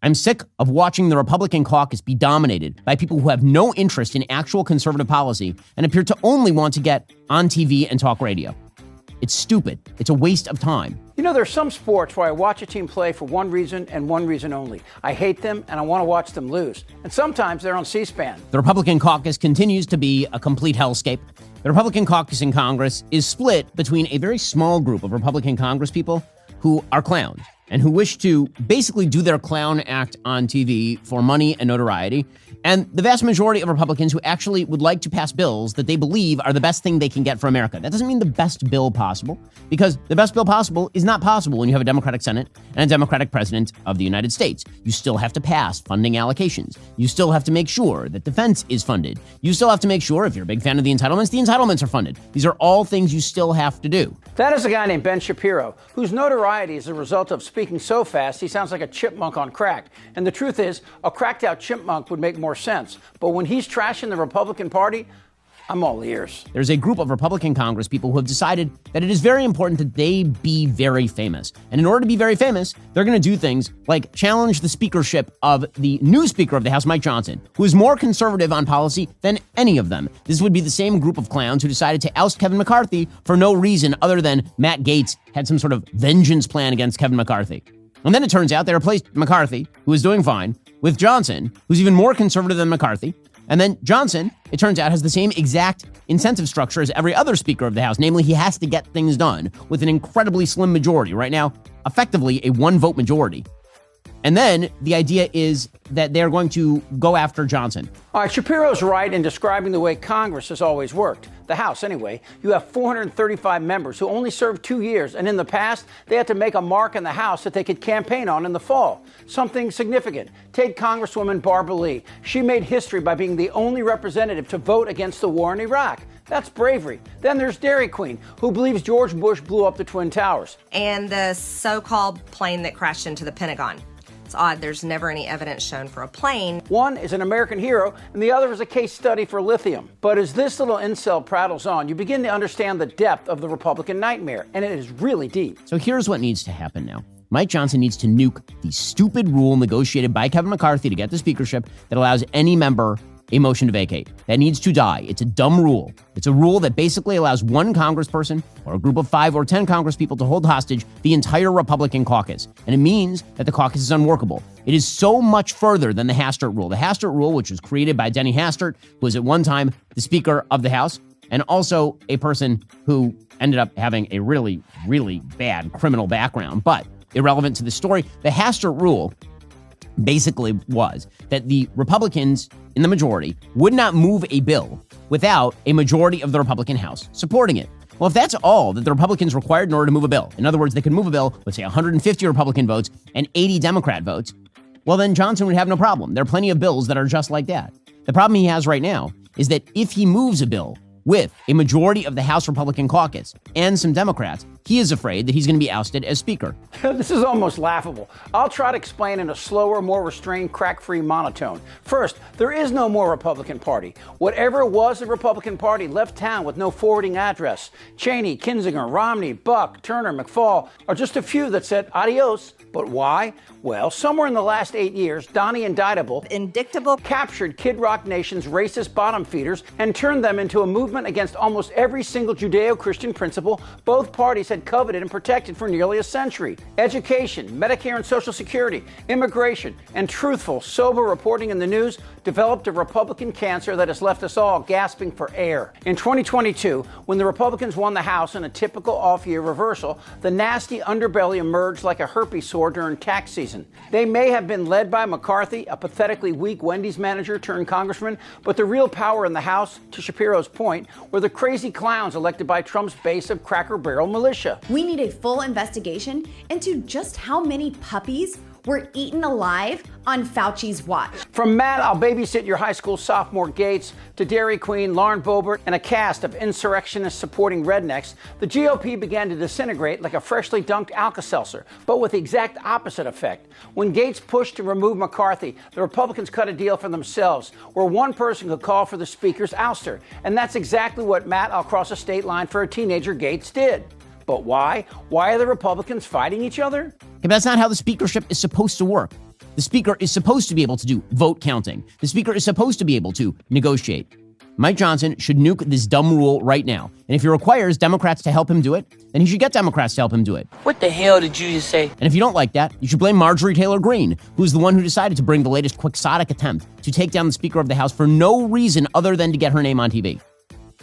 I'm sick of watching the Republican caucus be dominated by people who have no interest in actual conservative policy and appear to only want to get on TV and talk radio. It's stupid. It's a waste of time. You know, there's some sports where I watch a team play for one reason and one reason only. I hate them and I want to watch them lose. And sometimes they're on C-SPAN. The Republican caucus continues to be a complete hellscape. The Republican caucus in Congress is split between a very small group of Republican Congresspeople who are clowns and who wish to basically do their clown act on TV for money and notoriety, and the vast majority of Republicans who actually would like to pass bills that they believe are the best thing they can get for America. That doesn't mean the best bill possible, because the best bill possible is not possible when you have a Democratic Senate and a Democratic President of the United States. You still have to pass funding allocations. You still have to make sure that defense is funded. You still have to make sure, if you're a big fan of the entitlements are funded. These are all things you still have to do. That is a guy named Ben Shapiro, whose notoriety is a result of speaking so fast he sounds like a chipmunk on crack. And the truth is, a cracked out chipmunk would make more sense. But when he's trashing the Republican Party, I'm all ears. There's a group of Republican Congress people who have decided that it is very important that they be very famous. And in order to be very famous, they're going to do things like challenge the speakership of the new Speaker of the House, Mike Johnson, who is more conservative on policy than any of them. This would be the same group of clowns who decided to oust Kevin McCarthy for no reason other than Matt Gaetz had some sort of vengeance plan against Kevin McCarthy. And then it turns out they replaced McCarthy, who is doing fine, with Johnson, who's even more conservative than McCarthy. And then Johnson, it turns out, has the same exact incentive structure as every other Speaker of the House. Namely, he has to get things done with an incredibly slim majority. Right now, effectively a one-vote majority. And then the idea is that they're going to go after Johnson. All right, Shapiro's right in describing the way Congress has always worked. The House, anyway. You have 435 members who only served 2 years, and in the past, they had to make a mark in the House that they could campaign on in the fall. Something significant. Take Congresswoman Barbara Lee. She made history by being the only representative to vote against the war in Iraq. That's bravery. Then there's Dairy Queen, who believes George Bush blew up the Twin Towers. And the so-called plane that crashed into the Pentagon. It's odd, there's never any evidence shown for a plane. One is an American hero, and the other is a case study for lithium. But as this little incel prattles on, you begin to understand the depth of the Republican nightmare, and it is really deep. So here's what needs to happen now. Mike Johnson needs to nuke the stupid rule negotiated by Kevin McCarthy to get the speakership that allows any member a motion to vacate. That needs to die. It's a dumb rule. It's a rule that basically allows one congressperson or a group of 5 or 10 congresspeople to hold hostage the entire Republican caucus. And it means that the caucus is unworkable. It is so much further than the Hastert rule. The Hastert rule, which was created by Denny Hastert, who was at one time the Speaker of the House, and also a person who ended up having a really, really bad criminal background, but irrelevant to the story. The Hastert rule basically was that the Republicans in the majority would not move a bill without a majority of the Republican House supporting it. Well, if that's all that the Republicans required in order to move a bill, in other words, they could move a bill with, say, 150 Republican votes and 80 Democrat votes, well, then Johnson would have no problem. There are plenty of bills that are just like that. The problem he has right now is that if he moves a bill with a majority of the House Republican caucus and some Democrats, he is afraid that he's going to be ousted as Speaker. This is almost laughable. I'll try to explain in a slower, more restrained, crack-free monotone. First, there is no more Republican Party. Whatever was the Republican Party left town with no forwarding address. Cheney, Kinzinger, Romney, Buck, Turner, McFaul are just a few that said adios. But why? Well, somewhere in the last 8 years, Donnie Indictable captured Kid Rock Nation's racist bottom feeders and turned them into a movement against almost every single Judeo-Christian principle both parties had coveted and protected for nearly a century. Education, Medicare and Social Security, immigration, and truthful, sober reporting in the news developed a Republican cancer that has left us all gasping for air. In 2022, when the Republicans won the House in a typical off-year reversal, the nasty underbelly emerged like a herpes sore during tax season. They may have been led by McCarthy, a pathetically weak Wendy's manager turned congressman, but the real power in the House, to Shapiro's point, were the crazy clowns elected by Trump's base of Cracker Barrel militia. We need a full investigation into just how many puppies were eaten alive on Fauci's watch. From Matt, I'll babysit your high school sophomore Gates, to Dairy Queen, Lauren Boebert, and a cast of insurrectionists supporting rednecks, the GOP began to disintegrate like a freshly dunked Alka-Seltzer, but with the exact opposite effect. When Gates pushed to remove McCarthy, the Republicans cut a deal for themselves, where one person could call for the Speaker's ouster. And that's exactly what Matt, I'll cross a state line for a teenager Gates did. But why? Why are the Republicans fighting each other? That's not how the speakership is supposed to work. The Speaker is supposed to be able to do vote counting. The Speaker is supposed to be able to negotiate. Mike Johnson should nuke this dumb rule right now. And if he requires Democrats to help him do it, then he should get Democrats to help him do it. What the hell did you just say? And if you don't like that, you should blame Marjorie Taylor Greene, who's the one who decided to bring the latest quixotic attempt to take down the Speaker of the House for no reason other than to get her name on TV.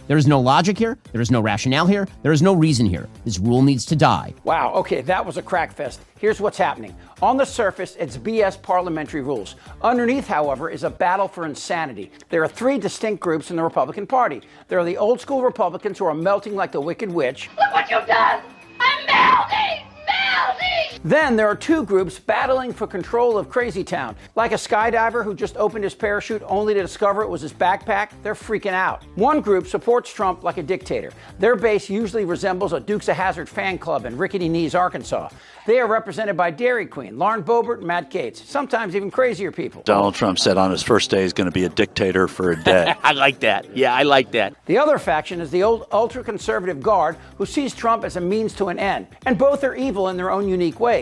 There is no logic here. There is no rationale here. There is no reason here. This rule needs to die. Wow, okay, that was a crack fest. Here's what's happening. On the surface, it's BS parliamentary rules. Underneath, however, is a battle for insanity. There are three distinct groups in the Republican Party. There are the old school Republicans who are melting like the Wicked Witch. Look what you've done! I'm melting! Melting! Then there are two groups battling for control of Crazy Town. Like a skydiver who just opened his parachute only to discover it was his backpack, they're freaking out. One group supports Trump like a dictator. Their base usually resembles a Dukes of Hazzard fan club in Rickety Knees, Arkansas. They are represented by Dairy Queen, Lauren Boebert, and Matt Gaetz, sometimes even crazier people. Donald Trump said on his first day he's going to be a dictator for a day. I like that. Yeah, I like that. The other faction is the old ultra-conservative guard who sees Trump as a means to an end, and both are evil in their own unique ways.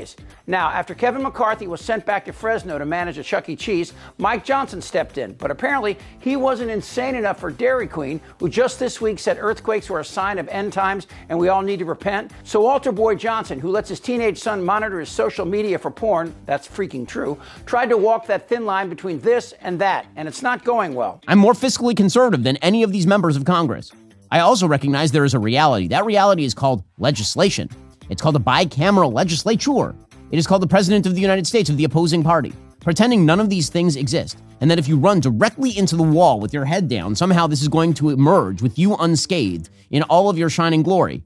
Now, after Kevin McCarthy was sent back to Fresno to manage a Chuck E. Cheese, Mike Johnson stepped in, but apparently he wasn't insane enough for Dairy Queen, who just this week said earthquakes were a sign of end times and we all need to repent. So Walter Boy Johnson, who lets his teenage son monitor his social media for porn, that's freaking true, tried to walk that thin line between this and that, and it's not going well. I'm more fiscally conservative than any of these members of Congress. I also recognize there is a reality. That reality is called legislation. It's called a bicameral legislature. It is called the President of the United States of the opposing party. Pretending none of these things exist, and that if you run directly into the wall with your head down, somehow this is going to emerge with you unscathed in all of your shining glory.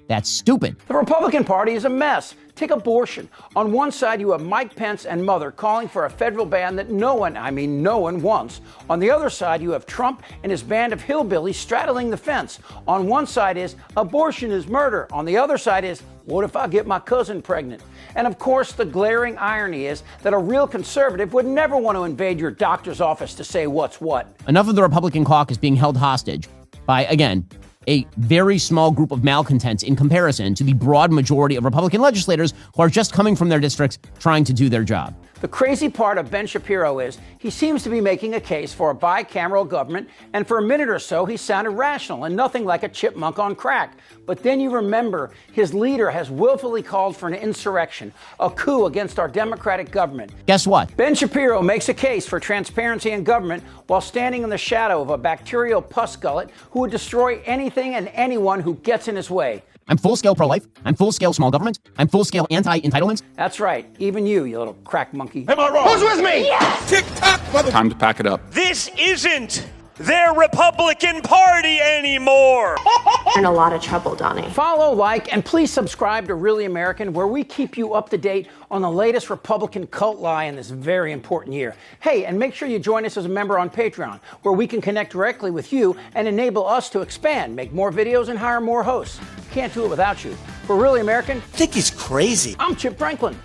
That's stupid. The Republican Party is a mess. Take abortion. On one side, you have Mike Pence and Mother calling for a federal ban that no one wants. On the other side, you have Trump and his band of hillbillies straddling the fence. On one side is abortion is murder. On the other side is, what if I get my cousin pregnant? And of course, the glaring irony is that a real conservative would never want to invade your doctor's office to say what's what. Enough of the Republican caucus being held hostage by, again, a very small group of malcontents in comparison to the broad majority of Republican legislators who are just coming from their districts trying to do their job. The crazy part of Ben Shapiro is he seems to be making a case for a bicameral government, and for a minute or so he sounded rational and nothing like a chipmunk on crack. But then you remember his leader has willfully called for an insurrection, a coup against our democratic government. Guess what? Ben Shapiro makes a case for transparency in government while standing in the shadow of a bacterial pus gullet who would destroy anything and anyone who gets in his way. I'm full-scale pro-life. I'm full-scale small government. I'm full-scale anti-entitlements. That's right. Even you little crack monkey. Am I wrong? Who's with me? Yes! Tick-tock, mother... Time to pack it up. This isn't their Republican Party anymore. You're in a lot of trouble, Donnie. Follow, like, and please subscribe to Really American, where we keep you up to date on the latest Republican cult lie in this very important year. Hey, and make sure you join us as a member on Patreon, where we can connect directly with you and enable us to expand, make more videos, and hire more hosts. Can't do it without you. For Really American, I think he's crazy. I'm Chip Franklin.